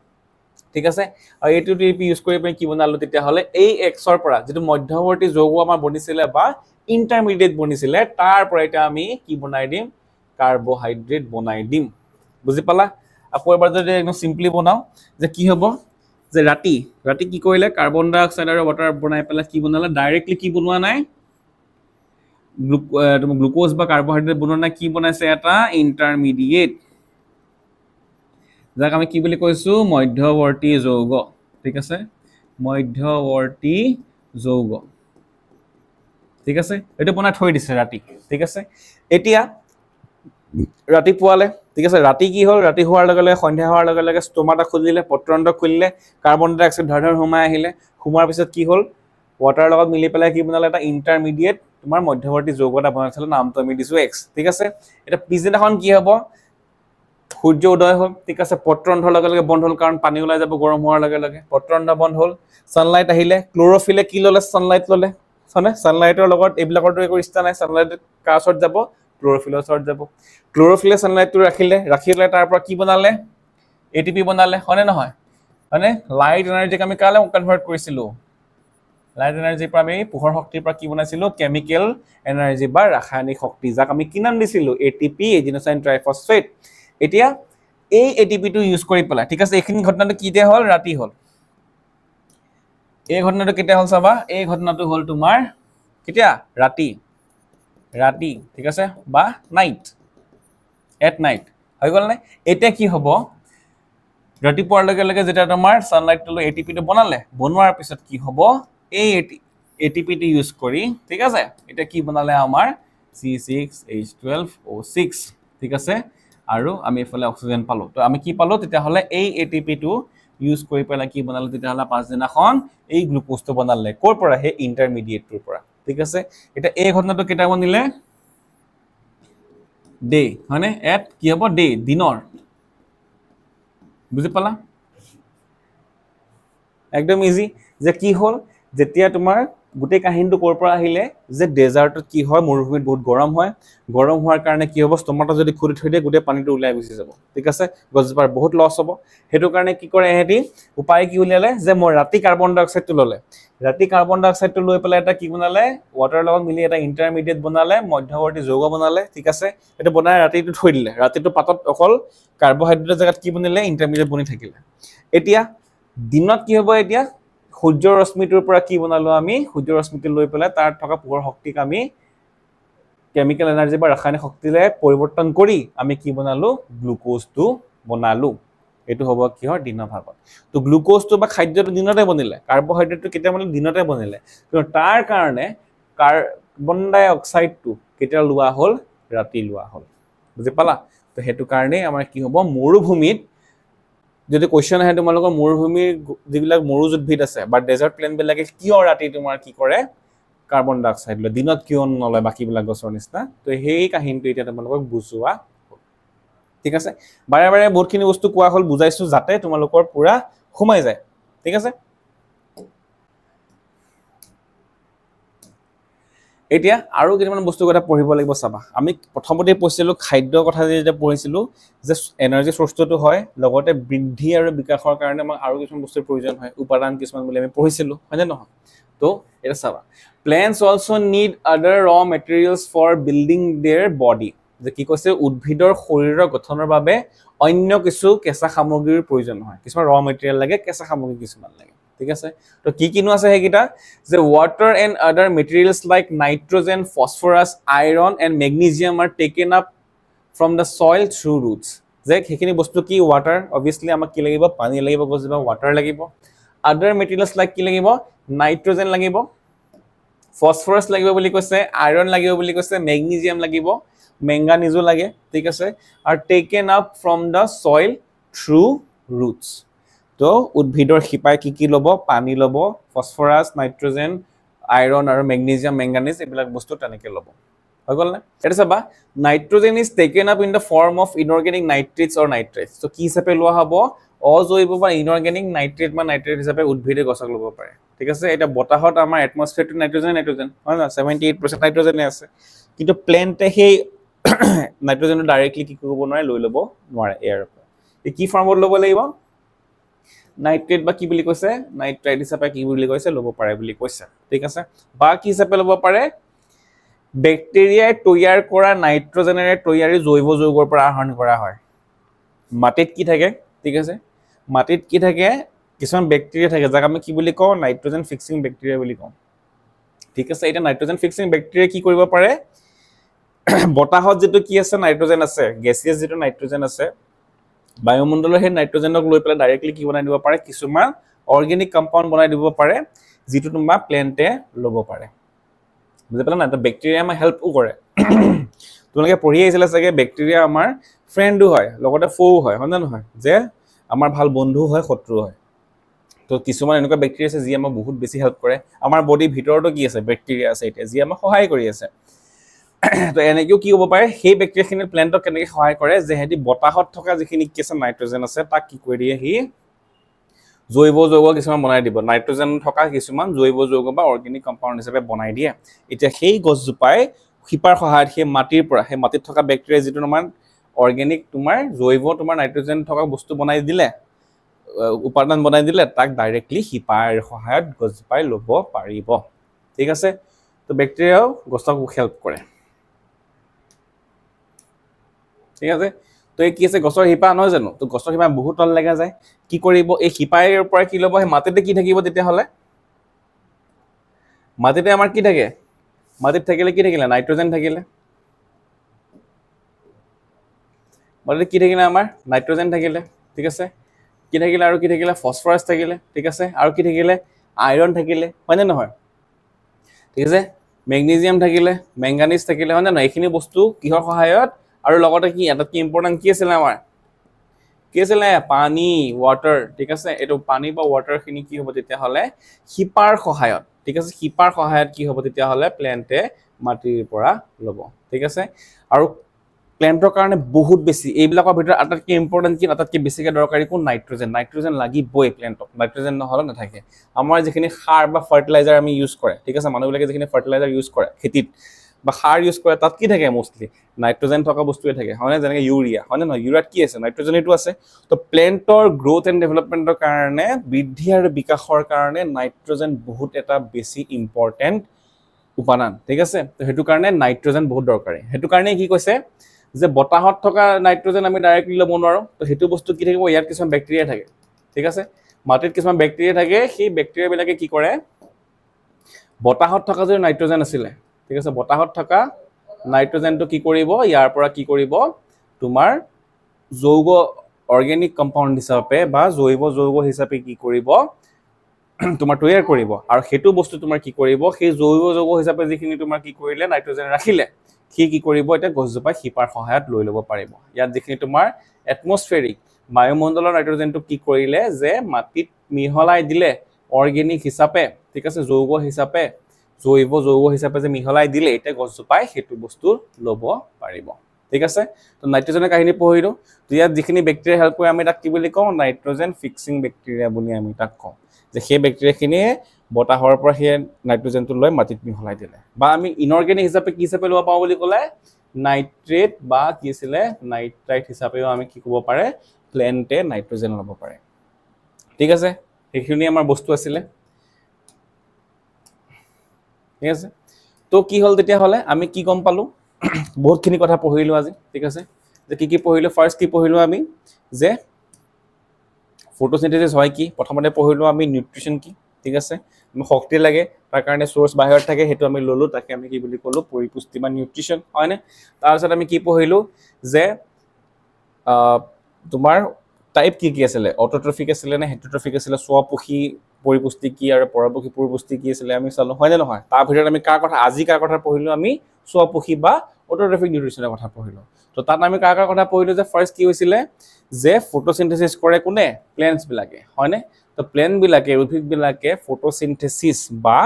ঠিক আছে আৰু এটিপি ইউজ কৰি পেলাই কি বনালো তেতিয়া হলে এই এক্সৰ পৰা যেটো মধ্যৱৰ্তী যৌগ আমাৰ বনিছিলে বা ইন্টাৰমিডিয়েট বনিছিলে তাৰ পৰা এটা আমি কি বনাই দিম কাৰ্বহাইড্ৰেট বনাই দিম বুজি পালা আকৌ এবাৰ যদি একদম সিম্পলি বনাও যে কি হ'ব যে ৰাতি কি কৰিলে কাৰ্বন ডাই অক্সাইড আৰু ৱাটাৰ বনাই পেলাই কি বনালে ডাইৰেক্টলি কি বনোৱা নাই গ্লুকোজ বা কাৰ্বহাইড্ৰেট বনোৱা নাই কি বনাইছে এটা ইন্টাৰমিডিয়েট যাক আমি কি বুলি কৈছো মধ্যৱৰ্তী যৌগ ঠিক আছে মধ্যৱৰ্তী যৌগ ঠিক আছে এটো বনাই থৈ দিছে ৰাতি ঠিক আছে এতিয়া ৰাতি পুৱালে ঠিক আছে ৰাতি কি হ'ল ৰাতি হোৱাৰ লগে লগে সন্ধ্যা হোৱাৰ লগে লগে ষ্টমাটা খুলিলে পত্ৰণ্ড খুলিলে কাৰ্বন ডাই অক্সাইড ধৰ সোমাই আহিলে সোমাৰ পিছত কি হ'ল ৱাটাৰ লগত মিলি পেলাই কি বনালে এটা ইন্টাৰমিডিয়েট তোমাৰ মধ্যৱৰ্তী যৌগ এটা বনাইছিল নামটো আমি দিছো x ঠিক আছে এটা পিছদিনাখন কি হ'ব সূৰ্য উদয় হ'ল ঠিক আছে পত্ৰণ্ড লগে লগে বন্ধ হ'ল কাৰণ পানী ওলাই যাব গৰম হোৱাৰ লগে লগে পত্ৰণ্ড বন্ধ হ'ল সানলাইট আহিলে ক্লোৰোফিলে কি ললে সানলাইট ললে হয়নে সানলাইটৰ লগত এইবিলাকৰ একো ৰিস্তা নাই সানলাইট কাছত যাব ক্লোৰোফিলৰ ওচৰত যাব ক্লোৰোফিলে সানলাইটটো ৰাখিলে তাৰ পৰা কি বনালে এটিপি বনালে হয়নে নহয় হয়নে লাইট এনাৰ্জিক আমি কালে কনভাৰ্ট কৰিছিলো লাইট এনাৰ্জিৰ পৰা আমি পোহৰ শক্তিৰ পৰা কি বনাইছিলো কেমিক্যাল এনাৰ্জি বা ৰাসায়নিক শক্তি যাক আমি কি নাম দিছিলো এটিপি এডিনোচাইন ট্ৰাইফছফেট এতিয়া এই এটিপি টো ইউজ কৰি পেলাই ঠিক আছে এইখিনি ঘটনাটো কিতে হ'ল ৰাতি হ'ল এই ঘটনাটো কেতিয়া হ'ল চাবা এই ঘটনাটো হ'ল তোমাৰ কেতিয়া ৰাতি ঠিক আছে বা নাইট এট নাইট হৈ গ'ল নে এতিয়া কি হ'ব ৰাতিপুৱাৰ লগে লগে যেতিয়া তোমাৰ সানলাইটটো লৈ এটিপি টো বনালে বনোৱাৰ পিছত কি হ'ব এই এটিপি টো ইউজ কৰি ঠিক আছে এটা কি বনালে আমাৰ C6H12O6 ঠিক আছে আৰু আমি এফালে অক্সিজেন পালো তো আমি কি পালো তেতিয়া হলে এই ATP টো ইউজ কৰি পেলাই কি বনালো তেতিয়া হলে পাঁচদিনাখন এই গ্লুকোজটো বনালে কৰ পৰা হে ইন্টাৰমিডিয়েটৰ পৰা ঠিক আছে এটা এই ঘটনাটো কেটা বনিলে ডে হয়নে এট কি হ'ব ডে দিনৰ বুজি পালা একদম ইজি যে কি হল যেতিয়া তোমাৰ গুটে কাহিনটো কৰ পৰা আহিলে যে ডেজাৰ্টত কি হয় মৰুভূমিত বহুত গৰম হোৱাৰ কাৰণে কি হ'ব ষ্টমাটো যদি খুলি থৈ দিয়ে গুটে পানীটো ওলাই গুচি যাব ঠিক আছে গছজোপাৰ বহুত লছ হ'ব হেতু কাৰণে কি কৰে এহেতি উপায় কি উলিয়ালে যে মই ৰাতি কাৰ্বন ডাই অক্সাইডটো ললে ৰাতি কাৰ্বন ডাই অক্সাইডটো লৈ পেলাই এটা কি বনালে ওৱাটাৰ লগত মিলি এটা ইন্টাৰমিডিয়েট বনালে মধ্যৱৰ্তী যৌগ বনালে ঠিক আছে এটা বনাই ৰাতিটো থৈ দিলে ৰাতিটো পাতত অকল কাৰ্বহাইড্ৰেটৰ জায়গাত কি বনিলে ইন্টাৰমিডিয়েট বনি থাকিলে এতিয়া দিনত কি হ'ব এতিয়া সূৰ্যৰ ৰশ্মিটোৰ পৰা কি বনালো আমি সূৰ্যৰ ৰশ্মিটো লৈ পেলাই তাৰ থকা পোহৰ শক্তিক আমি কেমিক্যাল এনাৰ্জি বা ৰাসায়নিক শক্তিলে পৰিৱৰ্তন কৰি আমি কি বনালো গ্লুকোজটো বনালো এটো হ'ব কি হয় দিনৰ ভাগত তো গ্লুকোজটো বা খাদ্যটো দিনতে বনিলে কাৰ্বহাইড্ৰেটটো কেতিয়া মানে দিনতে বনিলে কিন্তু তাৰ কাৰণে কাৰ্বন ডাই অক্সাইডটো কেতিয়া লোৱা হল ৰাতি লোৱা হল বুজি পালা তো হেতু কাৰণে আমাৰ কি হ'ব মৰুভূমিত যদি কোৱেশ্চন আহে তোমালোকৰ মৰুভূমিৰ যিবিলাক মৰুজ উদ্ভিদ আছে বা ডেজাৰ্ট প্লেন বিলাকে কিয় ৰাতি তোমাৰ কি কৰে কাৰ্বন ডাই অক্সাইড লয় দিনত কিয় নলয় বাকিবিলাক গছৰ নিচিনা তো সেই কাহিনীটো এতিয়া তোমালোকক বুজোৱা ঠিক আছে বাৰে বাৰে বহুতখিনি বস্তু কোৱা হল বুজাইছো যাতে তোমালোকৰ পুৰা ঘুমাই যায় ঠিক আছে এতিয়া আৰু কিছুমান বস্তু কথা পঢ়িব লাগিব চাবা আমি প্ৰথমতে পঢ়িছিলো খাদ্যৰ কথা যে পঢ়িছিলো যে এনাৰ্জি সোৰ্সটো হয় লগতে বৃদ্ধি আৰু বিকাশৰ কাৰণে আমাক আৰু কিছুমান বস্তুৰ প্ৰয়োজন হয় উপাদান কিছুমান বুলি আমি পঢ়িছিলো হয়নে নহয় তো এটা চাবা plants also need other raw materials for building their body যে কি কৈছে উদ্ভিদৰ শৰীৰৰ গঠনৰ বাবে অন্য কিছু কেঁচা সামগ্ৰীৰ প্ৰয়োজন হয় কিছুমান ৰ মেটেৰিয়েল লাগে কেঁচা সামগ্ৰী কিছুমান লাগে ঠিক আছে তো কি কিনো আছে হেকিটা যে water and other materials like nitrogen phosphorus iron and magnesium are taken up from the soil through roots যে হেখিনি বস্তু কি water obviously আমাক কি লাগিব পানী লাগিব গছবা water লাগিব other materials like কি লাগিব nitrogen লাগিব phosphorus লাগিব বুলি কৈছে iron লাগিব বুলি কৈছে magnesium লাগিব manganese লাগে ঠিক আছে are taken up from the soil through roots তো উদ্ভিদৰ শিপাই কি লব পানী লব ফসফৰাছ নাইট্ৰজেন আয়ৰন আৰু ম্যাগনেসিয়াম ম্যাঙ্গানিজ এইবিলাক বস্তু তেনেকে লব হৈ গল না এটা চাবা nitrogen is taken up in the form of inorganic nitrates or nitrates তো কি হিচাপে লোৱা হ'ব অজৈব বা ইনঅৰ্গেনিক নাইট্ৰেট বা নাইট্ৰেট হিচাপে উদ্ভিদে গছক লব পাৰে ঠিক আছে এটা বতাহত আমাৰ এটমস্ফিয়াৰটো নাইট্ৰজেন হয় না 78% নাইট্ৰজেনে আছে কিন্তু প্লেন্টে সেই নাইট্ৰজেনটো ডাইৰেক্টলি কি কৰিব নোৱাৰে লৈ লব নোৱাৰে এয়াৰ পৰা কি ফৰ্মত লব লাগিব নাইট্ৰেট বা কি বুলি কৈছে নাইট্ৰাইট হিচাপে কি বুলি কৈছে লব পাৰে বুলি কৈছে ঠিক আছে বা কি হিচাপে লব পাৰে ব্যাকটেৰিয়াই তৈয়াৰ কৰা নাইট্ৰজেনেৰে তৈয়াৰী জৈৱ যৌগৰ পৰা আহৰণ কৰা হয় মাটিত কি থাকে ঠিক আছে মাটিত কি থাকে কিছুমান ব্যাকটেৰিয়া থাকে যাক আমি কি বুলি কওঁ নাইট্ৰজেন ফিক্সিং ব্যাকটেৰিয়া বুলি কওঁ ঠিক আছে এটা নাইট্ৰজেন ফিক্সিং ব্যাকটেৰিয়া কি কৰিব পাৰে বতাহত যেটো কি আছে নাইট্ৰজেন আছে গেছিয়াছ যেটো নাইট্ৰজেন আছে বায়ুমণ্ডলৰ হে নাইট্ৰজেনক লৈ পেলাই ডাইৰেক্টলি কি বনাই দিব পাৰে কিছুমান অৰ্গেনিক কম্পাউণ্ড বনাই দিব পাৰে যেটো তোমাৰ প্লেন্টে লব পাৰে বুজি পালা না তো ব্যাকটেৰিয়া আমাৰ হেল্পও কৰে তোমালোকে পঢ়ি আহিছিলা চাগে ব্যাকটেৰিয়া আমাৰ ফ্ৰেণ্ডও হয় লগতে ফও হয় না নহয় যে আমাৰ ভাল বন্ধু হয় শত্ৰু হয় তো কিছুমান এনেকুৱা ব্যাকটেৰিয়া আছে যি আমাক বহুত বেছি হেল্প কৰে আমাৰ বডি ভিতৰতো কি আছে ব্যাকটেৰিয়া আছে এটা যি আমাক সহায় কৰি আছে তো এনেকেও কি হ'ব পাৰে সেই ব্যাকটেৰিয়াখিনি প্লেন্টক কেনেকৈ সহায় কৰে যে হেতি বতাহত থকা যিখিনি কি আছে নাইট্ৰজেন আছে তাক কি কৰি দিয়ে হি জৈৱ যৌগ কিছুমান বনাই দিব নাইট্ৰজেন থকা কিছুমান জৈৱ যৌগ বা অৰ্গেনিক কম্পাউণ্ড হিচাপে বনাই দিয়ে এতিয়া সেই গছজোপাই শিপাৰ সহায়ত সেই মাটিৰ পৰা সেই মাটিত থকা ব্যাকটেৰিয়া যেটো তোমাৰ অৰ্গেনিক তোমাৰ জৈৱ তোমাৰ নাইট্ৰজেন থকা বস্তু বনাই দিলে উপাদান বনাই দিলে তাক ডাইৰেক্টলি শিপাৰ সহায়ত গছজোপাই লব পাৰিব ঠিক আছে তো ব্যাকটেৰিয়াও গছক হেল্প কৰে ঠিক আছে তো এই কি আছে গছৰ শিপা নহয় জানো তো গছৰ শিপা বহুত তল লাগা যায় কি কৰিব এই শিপাৰ পৰা কি লব এই মাটিতে কি থাকিব তেতিয়া হলে মাটিতে আমাৰ কি থাকে মাটিত থাকিলে কি থাকিলে নাইট্ৰজেন থাকিলে মাটিতে কি থাকিলে আমাৰ নাইট্ৰজেন থাকিলে ঠিক আছে কি থাকিলে আৰু কি থাকিলে ফসফৰাছ থাকিলে ঠিক আছে আৰু কি থাকিলে আয়ৰন থাকিলে হয়নে নহয় ঠিক আছে মেগনেছিয়াম থাকিলে মেংগানিজ থাকিলে হয় না এইখিনি বস্তু কিহৰ সহায়ত আৰু লগতে কি এটা কি ইম্পৰ্টেন্ট কি আছিল আমাৰ কি আছিল পানী ওয়াটাৰ ঠিক আছে এটো পানী বা ওয়াটাৰ খিনি কি হ'ব তেতিয়া হলে হিপাৰ সহায়ত ঠিক আছে হিপাৰ সহায়ত কি হ'ব তেতিয়া হলে প্ল্যান্টে মাটিৰ পৰা লব ঠিক আছে আৰু প্ল্যান্টৰ কাৰণে বহুত বেছি এইবিলাকৰ ভিতৰত আটাইতকৈ ইম্পৰ্টেন্ট কি আটাইতকৈ বেছিকৈ দৰকাৰী কোন নাইট্ৰজেন লাগিবই প্ল্যান্টক নাইট্ৰজেন নহলে নাথাকে আমাৰ যিখিনি সাৰ বা ফাৰ্টিলাইজাৰ আমি ইউজ কৰে ঠিক আছে মানুহবিলাকে যিখিনি ফাৰ্টিলাইজাৰ ইউজ কৰে খেতিত বা সাৰ ইউজ কৰে তাত কি থাকে মোস্টলি নাইট্ৰজেন থকা বস্তুৱে থাকে হয় না যেনেকৈ ইউৰিয়া হয় না ইউৰিয়াত কি আছে নাইট্ৰজেনটো আছে তো প্ল্যান্টৰ গ্ৰোথ এণ্ড ডেভেলপমেন্টৰ কাৰণে বৃদ্ধি আৰু বিকাশৰ কাৰণে নাইট্ৰজেন বহুত এটা বেছি ইম্পৰ্টেন্ট উপাদান ঠিক আছে তো হেতু কাৰণে নাইট্ৰজেন বহুত দৰকাৰী হেতু কাৰণে কি কৈছে যে বতাহত থকা নাইট্ৰজেন আমি ডাইৰেক্টলি ল'ব নোৱাৰো তো হেতু বস্তু কি থাকিব ইয়াত কিছুমান ব্যাকটেৰিয়া থাকে ঠিক আছে মাটিত কিছুমান ব্যাকটেৰিয়া থাকে সেই ব্যাকটেৰিয়া বিলাকে কি কৰে বতাহত থকা যে নাইট্ৰজেন আছিলে ঠিক আছে বতাহত থকা নাইট্ৰজেনটো কি কৰিব ইয়াৰ পৰা কি কৰিব তোমাৰ যৌগ অৰ্গেনিক কম্পাউণ্ড হিচাপে বা জৈৱ যৌগ হিচাপে কি কৰিব তোমাৰ তৈয়াৰ কৰিব আৰু হেতু বস্তু তোমাৰ কি কৰিব সেই জৈৱ যৌগ হিচাপে যিখিনি তোমাৰ কি কৰিলে নাইট্ৰজেন ৰাখিলে কি কৰিব এটা গছজোপাই হিপাৰ সহায়ত লৈ ল'ব পাৰিব ইয়াত যিখিনি তোমাৰ এটমস্ফেৰিক বায়ুমণ্ডলৰ নাইট্ৰজেনটো কি কৰিলে যে মাটিত মিহলাই দিলে অৰ্গেনিক হিচাপে ঠিক আছে যৌগ হিচাপে জৈৱ যৌগ হিচাপে যে মিহলাই দিলে এটা গছজোপাই হেতু বস্তু ল'ব পাৰিব ঠিক আছে তো নাইট্ৰজেনৰ কাহিনী পঢ়িলো তো ইয়াত যিখিনি ব্যাকটেৰিয়া হেল্প কৰে আমি তাক কি বুলি কওঁ নাইট্ৰজেন ফিক্সিং ব্যাকটেৰিয়া বুলি আমি তাক কওঁ যে সেই ব্যাকটেৰিয়াখিনিয়ে বতাহৰ পৰা সেই নাইট্ৰজেনটো লৈ মাটিত মিহলাই দিলে বা আমি ইনঅৰ্গেনিক হিচাপে কি হিচাপে ল'ব পাওঁ বুলি ক'লে নাইট্ৰেট বা কি আছিলে নাইট্ৰাইট হিচাপেও আমি কি ক'ব পাৰে প্ল্যান্টে নাইট্ৰজেন ল'ব পাৰে ঠিক আছে সেইখিনি আমাৰ বস্তু আছিলে ঠিক আছে তো কি হল তেতিয়া হলে আমি কি গম পালো বহুতখিনি কথা পঢ়িলো আজি ঠিক আছে যে কি পঢ়িলো ফাৰ্স্ট কি পঢ়িলো আমি যে ফটোসিনথেসিস হয় কি প্ৰথমতে পঢ়িলো আমি নিউট্ৰিশন কি ঠিক আছে আমি শক্তি লাগে তাৰ কাৰণে সোৰ্স বাহিৰত থাকে হেতু আমি ললো তাকে আমি কি বুলি কলো পৰিপুষ্টি বা নিউট্ৰিশন হয়নে তাৰ পিছত আমি কি পঢ়িলো যে তোমাৰ টাইপ কি আছিলে অটোট্ৰফিক আছিলে নে হেটেৰোট্ৰফিক আছিলে স্বপুষী পৰিপুষ্টি কি আৰু পৰপুষী পৰিপুষ্টি কি আছিলে আমি চালো হয় নে নহয় তাৰ ভিতৰত আমি কাৰ কথা পঢ়িলো আমি স্বপুষী বা অটোট্ৰফিক নিউট্ৰিশনৰ কথা পঢ়িলো তো তাত আমি কাৰ কথা পঢ়িলো যে ফাৰ্স্ট কি হৈছিলে যে ফটোসিনথেসিস কৰে কোনে প্ল্যান্টস বিলাকে হয়নে তো প্ল্যান্ট বিলাকে উদ্ভিদ বিলাকে ফটোসিনথেসিস বা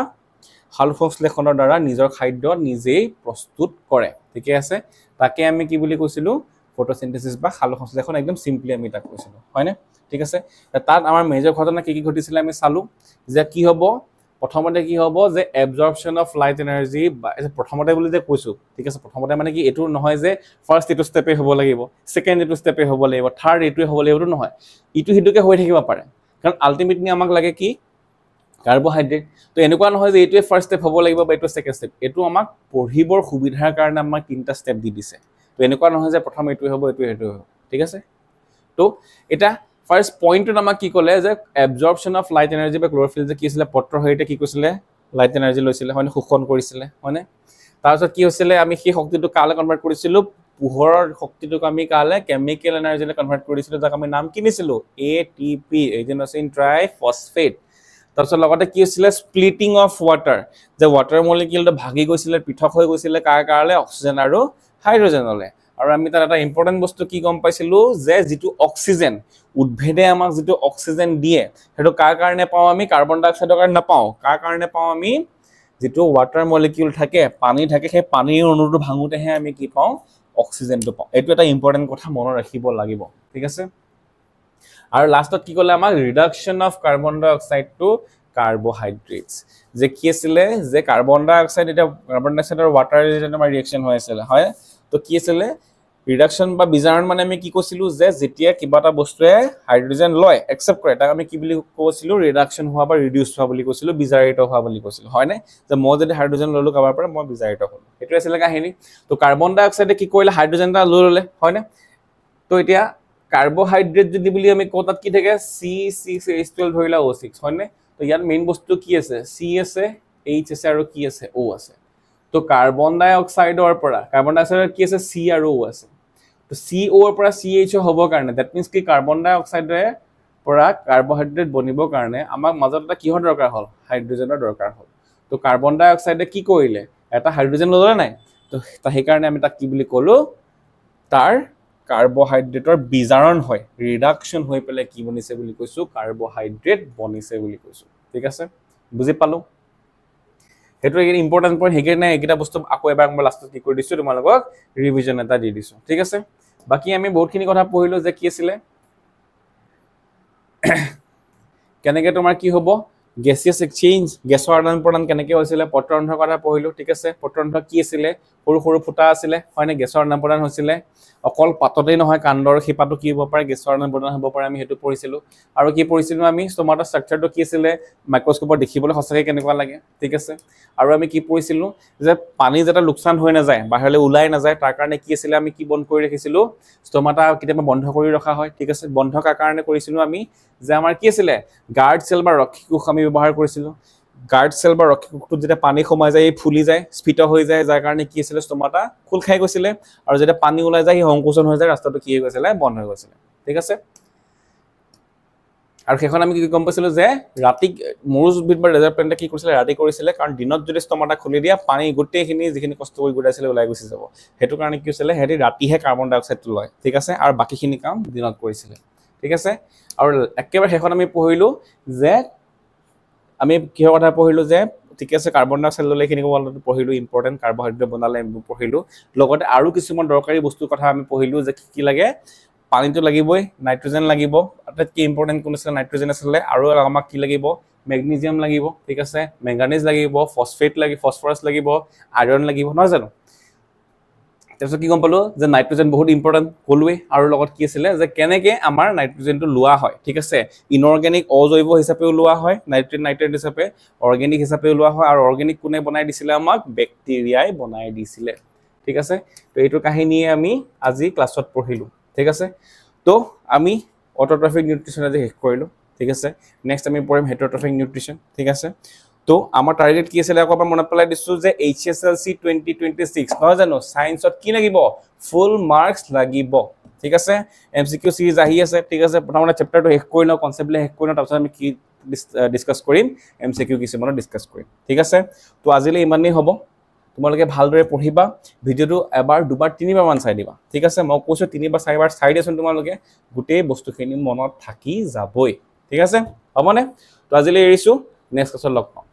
সালোকসংশ্লেষণৰ দ্বাৰা নিজৰ খাদ্য নিজেই প্ৰস্তুত কৰে ঠিক আছে তাকে আমি কি বুলি কৈছিলো ফটোসিনথেসিস বা সালোকসংশ্লেষণ একদম সিম্পলি আমি তাক কৈছিলো হয়নে ঠিক আছে তাত আমাৰ মেজৰ ঘটনা কি ঘটিছিল আমি চালো যে কি হ'ব প্ৰথমতে কি হ'ব যে এবজৰ্পচন অফ লাইট এনাৰ্জি প্ৰথমতে বুলি যে কৈছো ঠিক আছে প্ৰথমতে মানে কি এটো নহয় যে ফাৰ্স্ট এটো ষ্টেপে হ'ব লাগিব সেকেন্ড এটো ষ্টেপে হ'ব লাগিব থাৰ্ড এটো হ'ব লাগিব নহয় ইটো হিদুকে হৈ থাকিব পাৰে কাৰণ আলটিমেটলি আমাক লাগে কি কাৰ্বোহাইড্ৰেট তো এনেকুৱা নহয় যে এটোৱে ফাৰ্স্ট ষ্টেপ হ'ব লাগিব বা এটো সেকেন্ড ষ্টেপ এটো আমাক পঢ়িবৰ সুবিধাৰ কাৰণে আমাক তিনটা ষ্টেপ দি দিছে তো এনেকুৱা নহয় যে প্ৰথম এটোৱে হ'ব এটোৱে হ'ব ঠিক আছে তো এটা ফাৰ্স্ট পইণ্টত আমাক কি ক'লে যে এবজৰ্পচন অফ লাইট এনাৰ্জি বা ক্লোৰোফিল যে কি আছিল পত্ৰৰ হেৰিতে কি কৈছিলে লাইট এনাৰ্জি লৈছিলে হয়নে শোষণ কৰিছিলে হয়নে তাৰপিছত কি হৈছিলে আমি সেই শক্তিটো কালে কনভাৰ্ট কৰিছিলো পোহৰৰ শক্তিটোক আমি কালে কেমিকেল এনাৰ্জিলৈ কনভাৰ্ট কৰিছিলো যাক আমি নাম কিনিছিলো এটিপি এডিনোচিন ট্ৰাইফসফেট তাৰপিছত লগতে কি হৈছিলে স্প্লিটিং অফ ওয়াটাৰ যে ওয়াটাৰ মলিকিউলটো ভাগি গৈছিলে পৃথক হৈ গৈছিলে কাৰ কাৰণে অক্সিজেন আৰু হাইড্ৰজেনলে আৰু আমি তাত এটা ইম্পৰ্টেন্ট বস্তু কি গম পাইছিলো যে যেটো অক্সিজেন উদ্ভিদে আমাক যেটো অক্সিজেন দিয়ে হেতু কাৰ কাৰণে পাও আমি কাৰ্বন ডাই অক্সাইডৰ কাৰণে নাপাও কাৰ কাৰণে পাও আমি যেটো ওয়াটাৰ মলিকিউল থাকে পানী থাকে সেই পানীৰ অণুটো ভাঙুতেহে আমি কি পাও অক্সিজেনটো পাও এটো এটা ইম্পৰ্টেন্ট কথা মনত ৰাখিব লাগিব ঠিক আছে আৰু লাষ্টত কি ক'লে আমাক reduction of carbon dioxide to carbohydrates যে কি আছিলে যে কাৰ্বন ডাই অক্সাইড এটা কাৰ্বন ডাই অক্সাইড আৰু ওয়াটাৰ আমাৰ ৰিঅ্যাকশন হৈ আছিল হয় তো কি আছিলে ৰিডাকশন বা বিজাৰণ মানে আমি কি কৈছিলো যে যেতিয়া কিবা এটা বস্তুৱে হাইড্ৰজেন লয় একসেপ্ট কৰে তাক আমি কি বুলি কৈছিলো ৰিডাকশন হোৱা বা ৰিডিউস হোৱা বুলি কৈছিলো বিজাৰিত হোৱা বুলি কৈছিলো হয় নে যে মই যদি হাইড্ৰজেন ললো কাবাৰ পৰা মই বিজাৰিত হলো এটো আছিল কাহিনী তো কাৰ্বন ডাই অক্সাইডে কি কৰিলে হাইড্ৰজেন এটা লৈ ললে হয় নে তো এতিয়া কাৰ্বোহাইড্ৰেট যদি বুলি আমি কোটাত কি থাকে C6H12 ধৰিলা O6 হয় নে তো ইয়াত মেইন বস্তু কি আছে C আছে H আছে আৰু কি আছে O আছে তো কাৰ্বন ডাই অক্সাইডৰ পৰা কাৰ্বন ডাই অক্সাইডৰ কি আছে C আৰু O আছে তো CO ৰ পৰা CH হ'ব কাৰণে দ্যাট মিন্স কি কাৰ্বন ডাই অক্সাইডৰ পৰা কাৰ্বোহাইড্ৰেট বনিবৰ কাৰণে আমাক মাজত এটা কিহৰ দৰকাৰ হ'ল হাইড্ৰজেনৰ দৰকাৰ হ'ল তো কাৰ্বন ডাই অক্সাইডে কি কৰিলে এটা হাইড্ৰোজেন ল'লে নাই তো সেইকাৰণে আমি তাক কি বুলি ক'লো তাৰ কাৰ্বহাইড্ৰেটৰ বিজাৰণ হয় ৰিডাকশ্যন হৈ পেলাই কি বনিছে বুলি কৈছো কাৰ্বহাইড্ৰেট বনিছে বুলি কৈছো ঠিক আছে বুজি পালো হেতু এক ইম্পৰ্টেন্ট পইণ্ট হেগেনে এইটা বস্তু আকৌ এবাৰ মই লাষ্টত কি কৰি দিছো তোমালোকক ৰিভিজন এটা দি দিছো ঠিক আছে বাকি আমি বহুতখিনি কথা পঢ়িলো যে কি আছিল কেনেকে তোমাৰ কি হ'ব গেছিয়াছ এক্সচেঞ্জ গেছৰ আদান প্ৰদান কেনেকে হৈছিল পত্ৰৰন্ধ্ৰৰ কথা পঢ়িলো ঠিক আছে পত্ৰৰন্ধ্ৰ কি আছিল সৰু সৰু ফুটা আছিল হয়নে গেছৰ আদান প্ৰদান হৈছিল অকল পাততেই নহয় কাণ্ডৰ শিপাটো কি হ'ব পাৰে গেছৰ আদান প্ৰদান হ'ব পাৰে আমি হেতু পঢ়িছিলো আৰু কি পঢ়িছিলো আমি ষ্টমাটাৰ ষ্ট্ৰাকচাৰটো কি আছিল মাইক্ৰোস্কোপত দেখিবলৈ সঁচাকৈ কেনেকুৱা লাগে ঠিক আছে আৰু আমি কি পঢ়িছিলো যে পানী যেটা লোকসান হৈ না যায় বাহিৰলৈ ওলাই না যায় তাৰ কাৰণে কি আছিল আমি কি বন্ধ কৰি ৰাখিছিলো ষ্টমাটা কিতেবা বন্ধ কৰি ৰখা হয় ঠিক আছে বন্ধ কাৰ কাৰণে কৰিছিলো আমি যে আমাৰ কি আছিল গাৰ্ড সেল বা ৰক্ষী কোষ আমি ব্যৱহাৰ কৰিছিলো গাৰ্ড সেল বা ৰক্ষী কোষটো যেটা পানী কমাই যায় ফুলি যায় স্ফীত হৈ যায় যাৰ কাৰণে কি আছিল ষ্টমাটা খুল খাই গৈছিল আৰু যেটা পানী ওলাই যায় সংকোচন হৈ যায় ৰাস্তাটো কি হৈ গৈছিল বন্ধ হৈ গৈছিল ঠিক আছে আৰু সেইখন আমি কি গম পাইছিলো যে ৰাতি মৰুজবিদ বা ৰেজাৰ্ভ প্লেন্টে কি কৰিছিল ৰাতি কৰিছিল কাৰণ দিনত যদি ষ্টমাটা খুলি দিয়া পানী গুটেখিনি যিখিনি কষ্ট কৰি গুটাইছিল ওলাই গুচি যাব হেতু কাৰণে কি হৈছিল হেতি ৰাতিহে কাৰ্বন ডাই অক্সাইডটো লয় ঠিক আছে আৰু বাকিখিনি কাম দিনত কৰিছিল ঠিক আছে আৰু একেবাৰে সেইখন আমি পঢ়িলো যে আমি কি কথা পঢ়িলো যে ঠিক আছে কাৰ্বন ডাই অক্সাইড ললে খিনি পঢ়িলো ইম্পৰ্টেন্ট কাৰ্বহাইড্ৰেট বনালে পঢ়িলো লগতে আৰু কিছুমান দৰকাৰী বস্তুৰ কথা আমি পঢ়িলো যে কি লাগে পানীটো লাগিবই নাইট্ৰোজেন লাগিব আটাইতকৈ ইম্পৰ্টেন্ট কোন আছে নাইট্ৰোজেন আছে আৰু আমাক কি লাগিব মেগনেছিয়াম লাগিব ঠিক আছে মেংগানিজ লাগিব ফসফেট লাগিব ফসফৰাছ লাগিব আয়ৰন লাগিব নহয় জানো তাৰপিছত কি গম পালো যে নাইট্ৰোজেন বহুত ইম্পৰ্টেন্ট কলৱে আৰু লগত কি আছিল যে কেনেকে আমাৰ নাইট্ৰোজেনটো লোৱা হয় ঠিক আছে ইনঅৰ্গেনিক অজৈব হিচাপেও লোৱা হয় নাইট্ৰেট হিচাপে অৰ্গেনিক হিচাপেও লোৱা হয় আৰু অৰ্গেনিক কোনে বনাই দিছিল আমাক বেক্টেৰিয়াই বনাই দিছিল ঠিক আছে তো এইটো কাহিনীয়ে আমি আজি ক্লাছত পঢ়িলো ঠিক আছে তো আমি অটোট্ৰফিক নিউট্ৰিশন আজি শেষ কৰিলো ঠিক আছে নেক্সট আমি পঢ়িম হেটেৰোট্ৰফিক নিউট্ৰিশন ঠিক আছে তো আমাৰ টাৰ্গেট কি আছিল আকৌ মনত পেলাই দিছো যে HSLC 2026 নহয় জানো সায়েন্সত কি লাগিব ফুল মাৰ্কস লাগিব ঠিক আছে MCQ সিৰিজ আহি আছে ঠিক আছে প্ৰথমতে চেপ্টাৰটো শেষ কৰি লও কনসেপ্টলে শেষ কৰি লও তাৰপিছত আমি কি ডিসকাস কৰিম MCQ কিছুমানৰ ডিসকাস কৰিম ঠিক আছে তো আজিলে ইমানেই হ'ব তোমালোকে ভালদৰে পঢ়িবা ভিডিওটো এবাৰ দুবাৰ তিনিবাৰ মান চাই দিবা ঠিক আছে মই কৈছো তিনিবাৰ চাৰিবাৰ চাই দিছোন তোমালোকে গুটেই বস্তুখিনি মনত থাকি যাবই ঠিক আছে হ'বনে তো আজিলে এৰিছো নেক্সট ক্লাছত লগ পাম